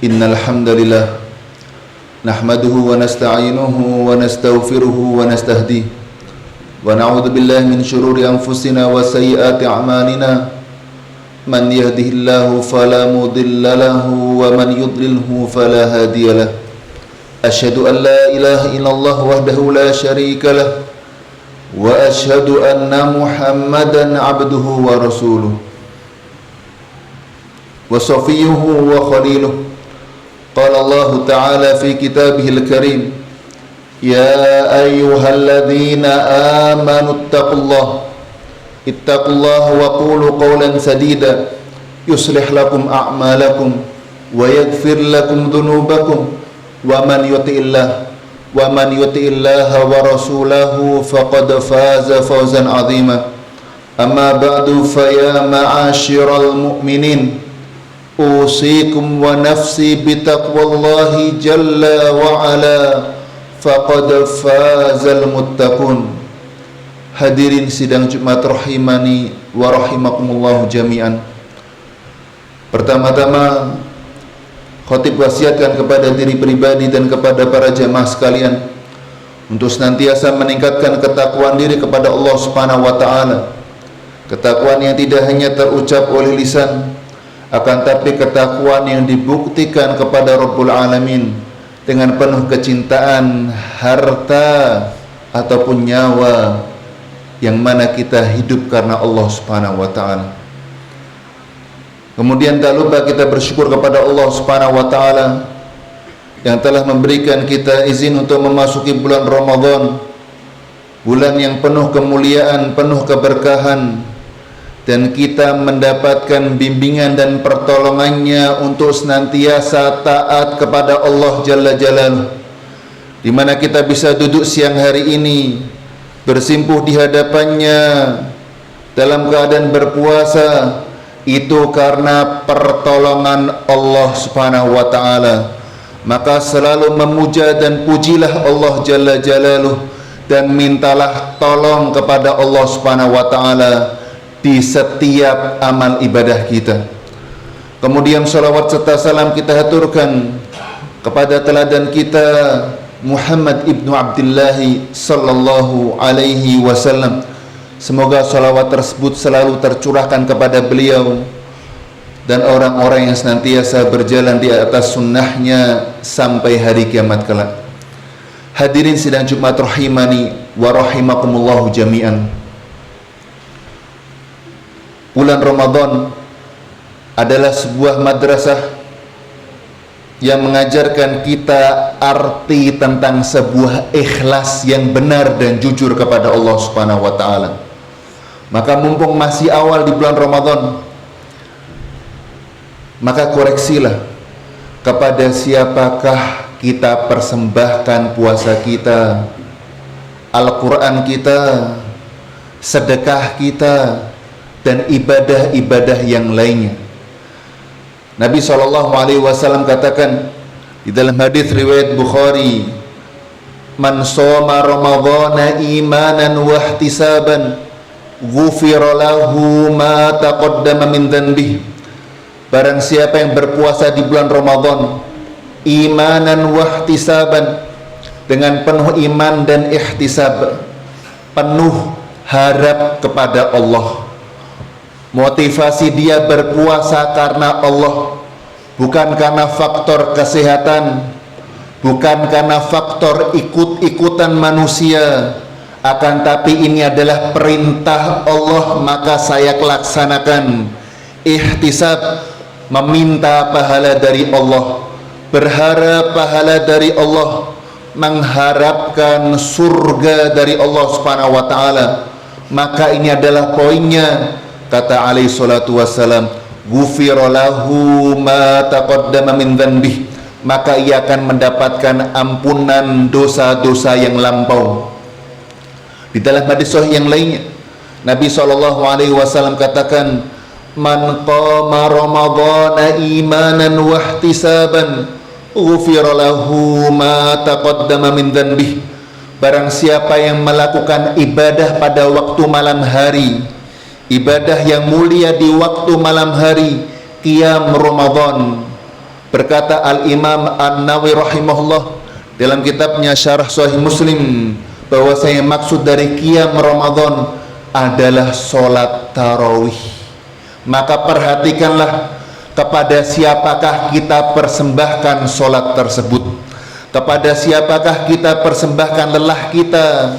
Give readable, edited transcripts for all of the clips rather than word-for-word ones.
Innal hamdalillah nahmaduhu wa nasta'inuhu wa nastaghfiruhu wa nastahdihi wa na'udzu billahi min shururi anfusina wa sayyiati a'malina man yahdihillahu fala mudilla lahu wa man yudlilhu fala hadiyalah. Asyhadu an la ilaha illallah wahdahu la syarika lah wa asyhadu anna Muhammadan abduhu wa rasuluh wa safiyuhu wa khaliluh. Qala Allah Ta'ala fi kitabihil karim, ya ayyuhalladzina amanu ittaqullaha wa qulu qawlan sadida yuslih lakum a'malakum wa yaghfir lakum dhunubakum wa man yuti'illaha wa rasulahu faqad faza fawzan 'azima. Amma ba'du, fa ya ma'asyiral mu'minin, usikum wa nafsi bitaqwallahi jalla wa ala faqad fazal muttaqun. Hadirin sidang Jumat rahimani wa rahimakumullahu jami'an. Pertama-tama khatib wasiatkan kepada diri pribadi dan kepada para jamaah sekalian untuk senantiasa meningkatkan ketakwaan diri kepada Allah Subhanahu wa taala. Ketakwaan yang tidak hanya terucap oleh lisan, akan tapi ketakwaan yang dibuktikan kepada Rabbul Alamin dengan penuh kecintaan harta ataupun nyawa, yang mana kita hidup karena Allah Subhanahu wa taala. Kemudian tak lupa kita bersyukur kepada Allah Subhanahu wa taala yang telah memberikan kita izin untuk memasuki bulan Ramadan, bulan yang penuh kemuliaan, penuh keberkahan, dan kita mendapatkan bimbingan dan pertolongannya untuk senantiasa taat kepada Allah Jalla Jalaluhu, di mana kita bisa duduk siang hari ini bersimpuh di hadapannya dalam keadaan berpuasa, itu karena pertolongan Allah Subhanahu wa taala. Maka selalu memuja dan pujilah Allah Jalla Jalaluhu dan mintalah tolong kepada Allah Subhanahu wa taala di setiap amal ibadah kita. Kemudian salawat serta salam kita haturkan kepada teladan kita Muhammad ibnu Abdullah sallallahu alaihi wasallam. Semoga salawat tersebut selalu tercurahkan kepada beliau dan orang-orang yang senantiasa berjalan di atas sunnahnya sampai hari kiamat kelak. Hadirin sidang Jumat rahimani wa rahimakumullahu jami'an. Bulan Ramadan adalah sebuah madrasah yang mengajarkan kita arti tentang sebuah ikhlas yang benar dan jujur kepada Allah Subhanahu wa taala. Maka mumpung masih awal di bulan Ramadan, maka koreksilah kepada siapakah kita persembahkan puasa kita, Al-Quran kita, sedekah kita, dan ibadah-ibadah yang lainnya. Nabi SAW katakan di dalam hadis riwayat Bukhari, "Man shoma Ramadhana imanan wa ihtisaban, ghufira lahu ma taqaddama min dhanbihi." Barang siapa yang berpuasa di bulan Ramadan imanan wa ihtisaban, dengan penuh iman dan ihtisab, penuh harap kepada Allah. Motivasi dia berpuasa karena Allah, bukan karena faktor kesehatan, bukan karena faktor ikut-ikutan manusia, akan tapi ini adalah perintah Allah, maka saya laksanakan. Ihtisab, meminta pahala dari Allah, berharap pahala dari Allah, mengharapkan surga dari Allah Subhanahu wa taala. Maka ini adalah poinnya. Kata alaihi salatu wassalam, ghufira lahu ma taqaddama min dhanbihi, maka ia akan mendapatkan ampunan dosa-dosa yang lampau. Di dalam hadis sahih yang lainnya, Nabi SAW katakan, "Man qama Ramadhana imanan wa ihtisaban, ghufira lahu ma taqaddama min dhanbihi." Barang siapa yang melakukan ibadah pada waktu malam hari, ibadah yang mulia di waktu malam hari, qiyam Ramadan. Berkata Al-Imam An-Nawawi rahimahullah dalam kitabnya Syarah Sahih Muslim, bahwasanya maksud dari qiyam Ramadan adalah sholat tarawih. Maka perhatikanlah kepada siapakah kita persembahkan sholat tersebut, kepada siapakah kita persembahkan lelah kita,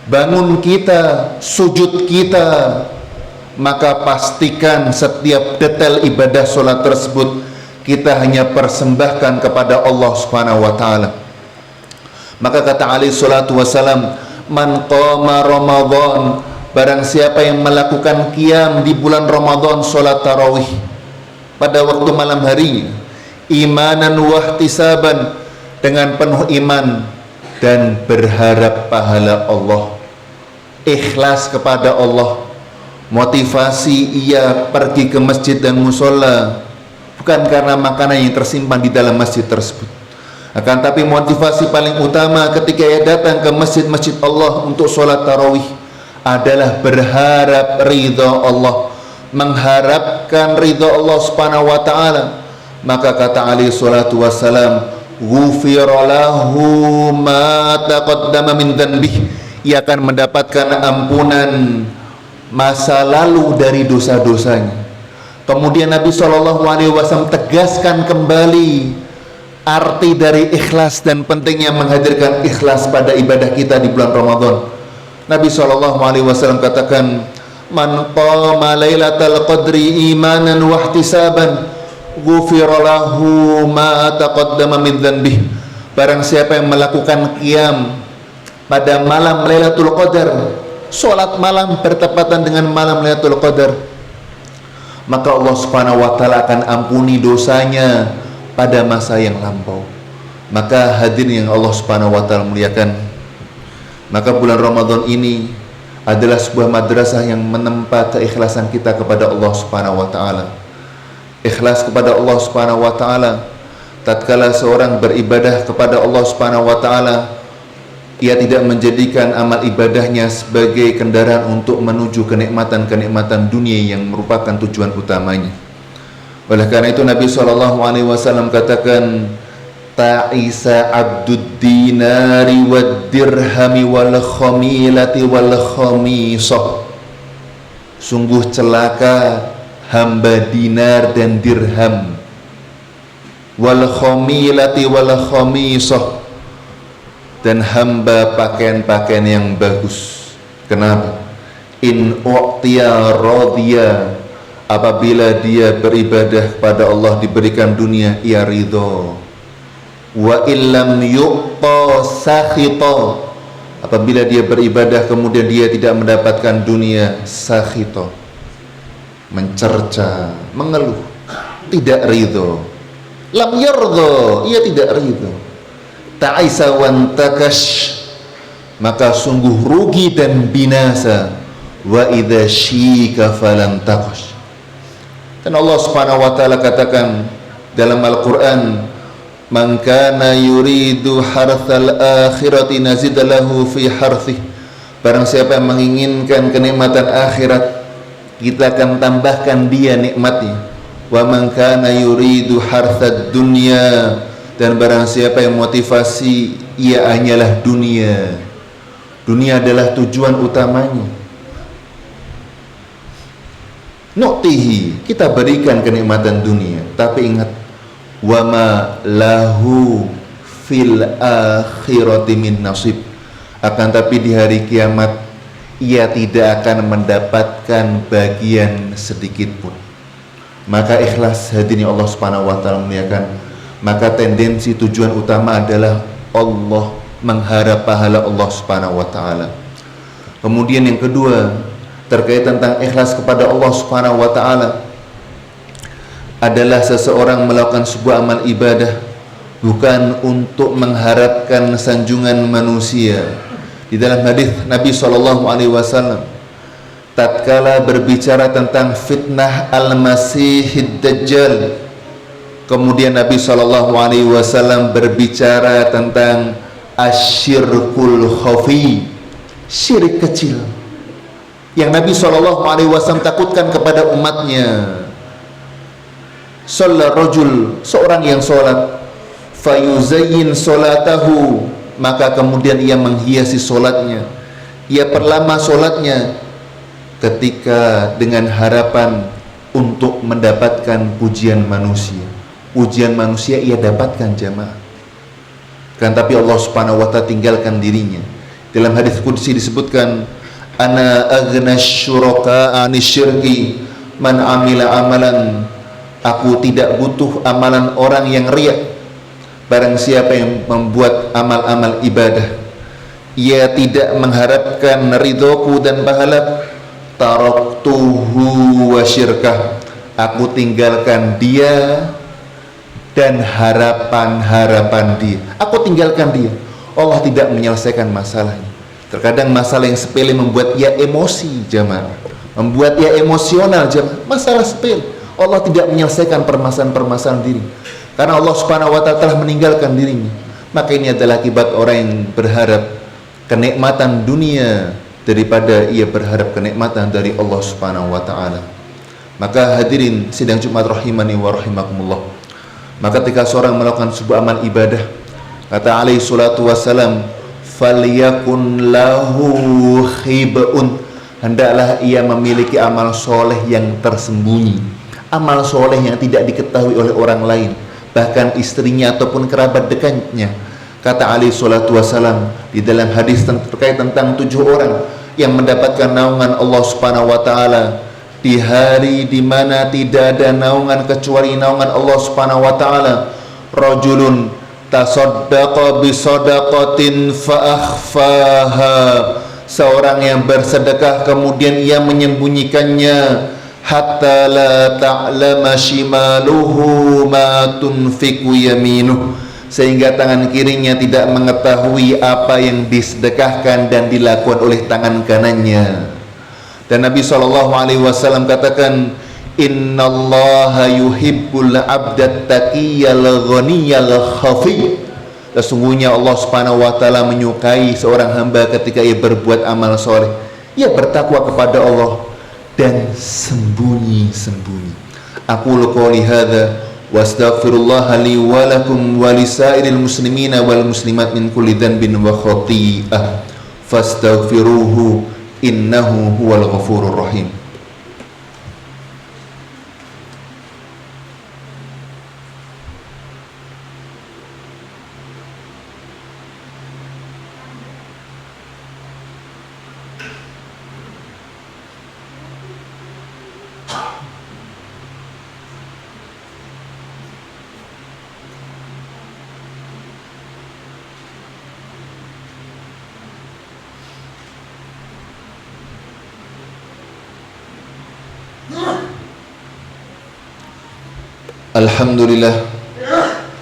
bangun kita, sujud kita. Maka pastikan setiap detail ibadah sholat tersebut kita hanya persembahkan kepada Allah Subhanahu wa taala. Maka kata alaihi salatu wassalam, "Man qama Ramadan," barang siapa yang melakukan qiyam di bulan Ramadan, sholat tarawih pada waktu malam hari, imanan wa ihtisaban, dengan penuh iman dan berharap pahala Allah, ikhlas kepada Allah. Motivasi ia pergi ke masjid dan musola bukan karena makanan yang tersimpan di dalam masjid tersebut, akan tapi motivasi paling utama ketika ia datang ke masjid-masjid Allah untuk sholat tarawih adalah berharap ridha Allah, mengharapkan ridha Allah Subhanahu wa taala. Maka kata alaihi salatu wassalam, ghufira lahu ma taqaddama min dhanbihi, ia akan mendapatkan ampunan masa lalu dari dosa-dosanya. Kemudian Nabi SAW tegaskan kembali arti dari ikhlas dan pentingnya menghadirkan ikhlas pada ibadah kita di bulan Ramadan. Nabi SAW katakan, "Man qama lailatal qadri imanan wa ihtisaban, ghufira lahu ma taqaddama min dhanbihi." Barang siapa yang melakukan qiyam pada malam Lailatul Qadar, salat malam bertepatan dengan malam Lailatul Qadar, maka Allah Subhanahu wa taala akan ampuni dosanya pada masa yang lampau. Maka hadirin yang Allah Subhanahu wa taala muliakan, maka bulan Ramadan ini adalah sebuah madrasah yang menempa keikhlasan kita kepada Allah Subhanahu wa taala. Ikhlas kepada Allah Subhanahu wa taala tatkala seorang beribadah kepada Allah Subhanahu wa taala, ia tidak menjadikan amal ibadahnya sebagai kendaraan untuk menuju kenikmatan-kenikmatan dunia yang merupakan tujuan utamanya. Oleh karena itu Nabi SAW katakan, "Ta'isa abdud dinari wad dirhami wal khamilati wal khamisah." Sungguh celaka hamba dinar dan dirham, wal khamilati wal khamisah, dan hamba pakaian-pakaian yang bagus. Kenapa? In u'tiya radhiya, apabila dia beribadah kepada Allah diberikan dunia, ia ridho. Wa illam yu'ta sakhita, apabila dia beribadah kemudian dia tidak mendapatkan dunia, sakhita, mencerca, mengeluh, tidak ridho. Lam yardha, ia tidak ridho. Ta'isa wan takash, maka sungguh rugi dan binasa. Wa idza syika falam taqash. Dan Allah Subhanahu wa taala katakan dalam Al-Qur'an, man kana yuridu harthal akhirati nazid lahu fi harthih, barang siapa yang menginginkan kenikmatan akhirat, kita akan tambahkan dia nikmatnya. Wa man kana yuridu harthad dunya, dan barang siapa yang motivasi ia hanyalah dunia, dunia adalah tujuan utamanya, nu'tihi, kita berikan kenikmatan dunia, tapi ingat, wama lahu fil akhirati min nasib, akan tapi di hari kiamat ia tidak akan mendapatkan bagian sedikit pun. Maka ikhlas, hadirin Allah Subhanahu wa taala muliakan, maka tendensi tujuan utama adalah Allah, mengharap pahala Allah Subhanahu wa taala. Kemudian yang kedua, terkait tentang ikhlas kepada Allah Subhanahu wa taala, adalah seseorang melakukan sebuah amal ibadah bukan untuk mengharapkan sanjungan manusia. Di dalam hadis Nabi SAW tatkala berbicara tentang fitnah Al-Masihid Dajjal, kemudian Nabi SAW berbicara tentang asyirkul khafi, syirik kecil, yang Nabi SAW takutkan kepada umatnya. Shalla rajul, seorang yang sholat, fayuzayyin sholatahu, maka kemudian ia menghiasi sholatnya, ia perlama sholatnya, ketika dengan harapan untuk mendapatkan pujian manusia. Pujian manusia ia dapatkan jamaah, kan tapi Allah Subhanahu wa taala tinggalkan dirinya. Dalam hadis qudsi disebutkan, ana aghnash syuraka anisyirki man amila amalan, aku tidak butuh amalan orang yang riya. Barang siapa yang membuat amal-amal ibadah ia tidak mengharapkan ridhoku dan pahala, taraktuhu wa syirkah, aku tinggalkan dia dan harapan-harapan dia, aku tinggalkan dia. Allah tidak menyelesaikan masalahnya. Terkadang masalah yang sepele membuat ia emosi jamaah, membuat ia emosional jamaah, masalah sepele. Allah tidak menyelesaikan permasalahan-permasalahan diri, karena Allah Subhanahu wa taala telah meninggalkan dirinya. Maka ini adalah akibat orang yang berharap kenikmatan dunia daripada ia berharap kenikmatan dari Allah Subhanahu wa taala. Maka hadirin sidang Jumat rahimani wa rahimakumullah, maka ketika seorang melakukan sebuah amal ibadah, kata alaihi salatu wassalam, falyakun lahu khibun, hendaklah ia memiliki amal soleh yang tersembunyi, amal soleh yang tidak diketahui oleh orang lain, bahkan istrinya ataupun kerabat dekatnya. Kata alaihi salatu wassalam di dalam hadis terkait tentang 7 orang yang mendapatkan naungan Allah Subhanahu wa taala di hari di mana tidak ada naungan kecuali naungan Allah Subhanahu wa taala. Rajulun tasaddaqa bi sadaqatin fa akhfaha, seorang yang bersedekah kemudian ia menyembunyikannya, hatta la ta'lama shimaluhu ma tunfiqu yaminuh, sehingga tangan kirinya tidak mengetahui apa yang disedekahkan dan dilakukan oleh tangan kanannya. Dan Nabi SAW katakan, innallaha yuhibbul abdat taqiyal ghaniyal khafi, sesungguhnya Allah Subhanahu wa taala menyukai seorang hamba ketika ia berbuat amal soleh, ia bertakwa kepada Allah dan sembunyi-sembunyi. Aqulu qouli hadza wa astaghfirullah li wa lakum wa lisairil muslimina wal muslimat min kulli dhanbin wa khati'ah fastaghfiruhu innahu huwal ghafurur rahim. Alhamdulillah,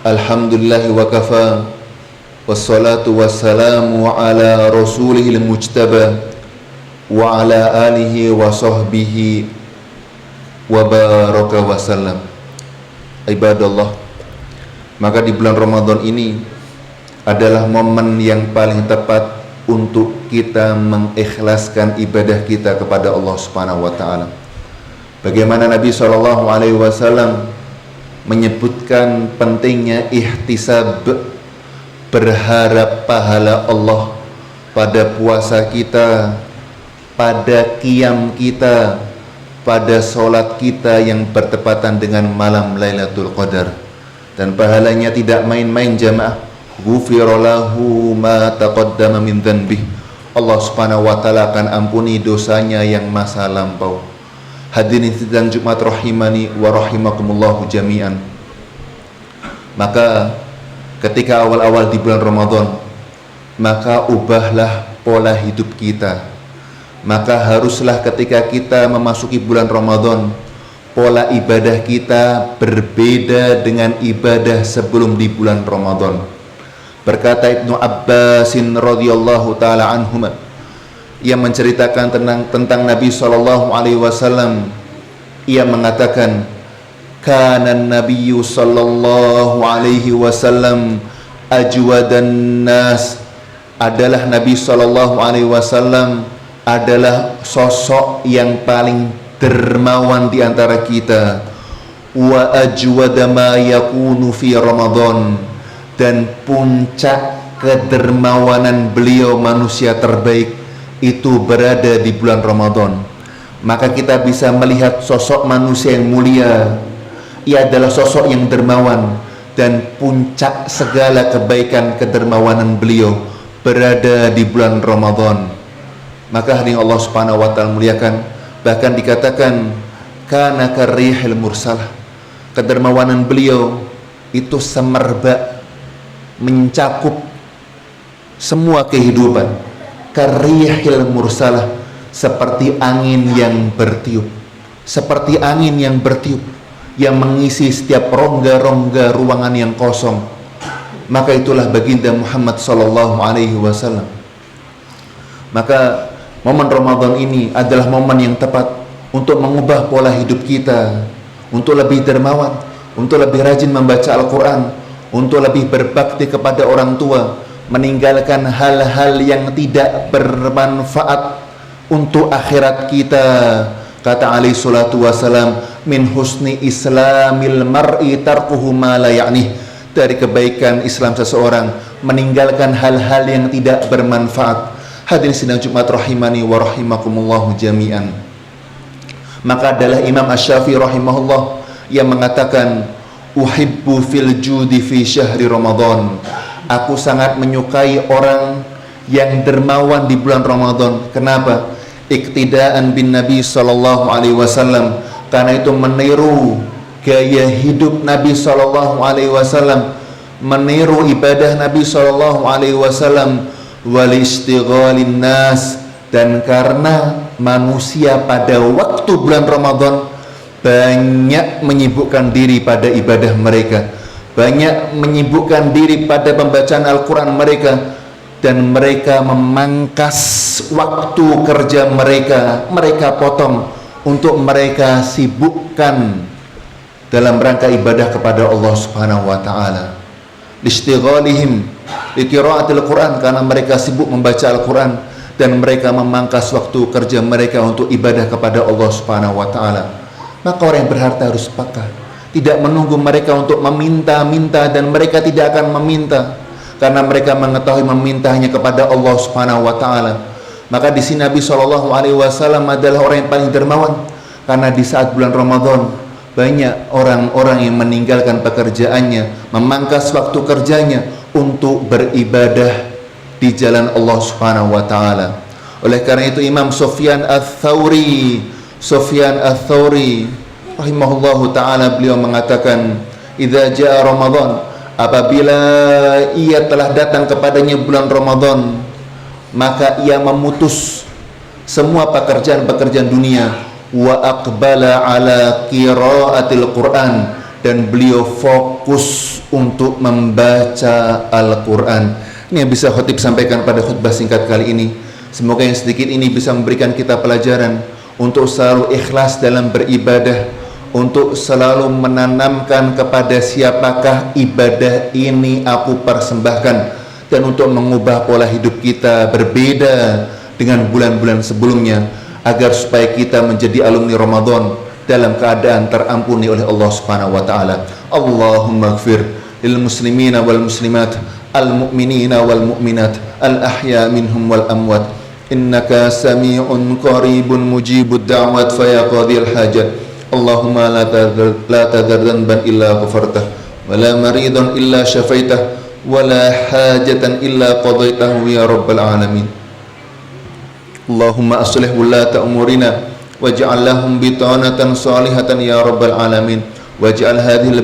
alhamdulillah wa kafa, wassalatu wassalamu ala rasulihil mujtaba wa ala alihi wa sahbihi wa baraka wa sallam. Ibadallah, maka di bulan Ramadan ini adalah momen yang paling tepat untuk kita mengikhlaskan ibadah kita kepada Allah Subhanahu wa taala. Bagaimana Nabi SAW menyebutkan pentingnya ihtisab, berharap pahala Allah pada puasa kita, pada qiyam kita, pada sholat kita yang bertepatan dengan malam Lailatul Qadar. Dan pahalanya tidak main-main jamaah. Ghufira lahu ma taqaddama min dhanbih. Allah Subhanahu wa taala akan ampuni dosanya yang masa lampau. Hadirin sidang Jumat rahimani wa rahimakumullahu jami'an. Maka ketika awal-awal di bulan Ramadan, maka ubahlah pola hidup kita. Maka haruslah ketika kita memasuki bulan Ramadan, pola ibadah kita berbeda dengan ibadah sebelum di bulan Ramadan. Berkata Ibnu Abbasin radhiyallahu taala anhuma, ia menceritakan tentang Nabi SAW. Ia mengatakan, kana Nabiyyu sallallahu alaihi wasallam ajwadan nas. Adalah Nabi sallallahu alaihi wasallam adalah sosok yang paling dermawan di antara kita. Wa ajwada ma yakunu fi Ramadan. Dan puncak kedermawanan beliau, manusia terbaik, itu berada di bulan Ramadan. Maka kita bisa melihat sosok manusia yang mulia. Ia adalah sosok yang dermawan, dan puncak segala kebaikan kedermawanan beliau berada di bulan Ramadan. Maka hadirin Allah Subhanahu wa taala muliakan, bahkan dikatakan kana karihil mursalah. Kedermawanan beliau itu semerbak, mencakup semua kehidupan. Karihil mursalah, seperti angin yang bertiup, seperti angin yang bertiup, yang mengisi setiap rongga-rongga ruangan yang kosong. Maka itulah baginda Muhammad sallallahu alaihi wasallam. Maka momen Ramadan ini adalah momen yang tepat untuk mengubah pola hidup kita, untuk lebih dermawan, untuk lebih rajin membaca Al-Quran, untuk lebih berbakti kepada orang tua, meninggalkan hal-hal yang tidak bermanfaat untuk akhirat kita. Kata alaihi salatu wasalam, min husni islamil mar'i tarkuhu ma la ya'nih. Dari kebaikan Islam seseorang meninggalkan hal-hal yang tidak bermanfaat. Hadirin sidang Jumat rahimani wa rahimakumullahu jami'an. Maka adalah Imam Asy-Syafi'i rahimahullah yang mengatakan, uhibbu fil judi fi syahri Ramadan. Aku sangat menyukai orang yang dermawan di bulan Ramadan. Kenapa? Iktidaan bin Nabi sallallahu alaihi wasallam. Karena itu meniru gaya hidup Nabi sallallahu alaihi wasallam, meniru ibadah Nabi sallallahu alaihi wasallam, wal istighalin nas. Dan karena manusia pada waktu bulan Ramadan banyak menyibukkan diri pada ibadah mereka, banyak menyibukkan diri pada pembacaan Al-Quran mereka, dan mereka memangkas waktu kerja mereka, mereka potong untuk mereka sibukkan dalam rangka ibadah kepada Allah Subhanahu wa taala. Listighalihim li qiraatil Quran, karena mereka sibuk membaca Al-Quran, dan mereka memangkas waktu kerja mereka untuk ibadah kepada Allah Subhanahu wa taala. Maka orang yang berharta harus peka, tidak menunggu mereka untuk meminta-minta, dan mereka tidak akan meminta karena mereka mengetahui meminta hanya kepada Allah Subhanahu wa taala. Maka di sini Nabi sallallahu alaihi wasallam adalah orang yang paling dermawan, karena di saat bulan Ramadan banyak orang-orang yang meninggalkan pekerjaannya, memangkas waktu kerjanya untuk beribadah di jalan Allah Subhanahu wa taala. Oleh karena itu Imam Sufyan Ats-Tsauri rahimahullahu taala, beliau mengatakan, idza jaa Ramadan, apabila ia telah datang kepadanya bulan Ramadan, maka ia memutus semua pekerjaan-pekerjaan dunia, wa aqbala ala qiraatil Quran, dan beliau fokus untuk membaca Al-Quran. Ini yang bisa khotib sampaikan pada khutbah singkat kali ini. Semoga yang sedikit ini bisa memberikan kita pelajaran untuk selalu ikhlas dalam beribadah, untuk selalu menanamkan kepada siapakah ibadah ini aku persembahkan, dan untuk mengubah pola hidup kita berbeda dengan bulan-bulan sebelumnya, agar supaya kita menjadi alumni Ramadan dalam keadaan terampuni oleh Allah Subhanahu wa taala. Allahumma ighfir lil muslimina wal muslimat, al mu'minina wal mu'minat, al ahya minhum wal amwat, innaka sami'un qaribun mujibud da'wat fa ya qadhil hajat. Allahumma la tadhar dhanban illa ghafartah wa la maridan illa syafaitah wa la hajatan illa qadaitahu ya rabbal alamin. Allahumma aslih wulata umurina waj'al lahum bitanatan salihatan ya rabbal alamin, waj'al hadhil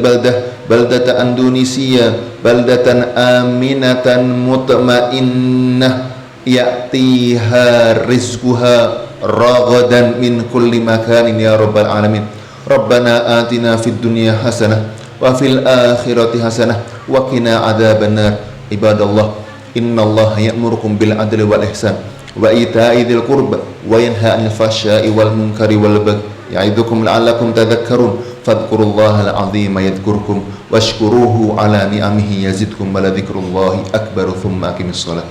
baldata andunisiyya baldatan aminatan mutmainnah ya'tiha rizquha ragadan min kulli makanin ya rabbal alamin. Rabbana atina fid dunya hasanah wa fil akhirati hasanah wa qina adzabannar. Ibadallah, innallaha ya'murukum bil adli wal ihsan wa ita'i dzil qurba wa yanha 'anil fahsya'i wal munkari wal baghi ya'idukum la'allakum tadhakkarun fadhkurullaha al-'azima yadhkurkum washkuruhu 'ala ni'amihi yazidkum wa la dzikrullahi akbar. Tsumma aqimis shalah.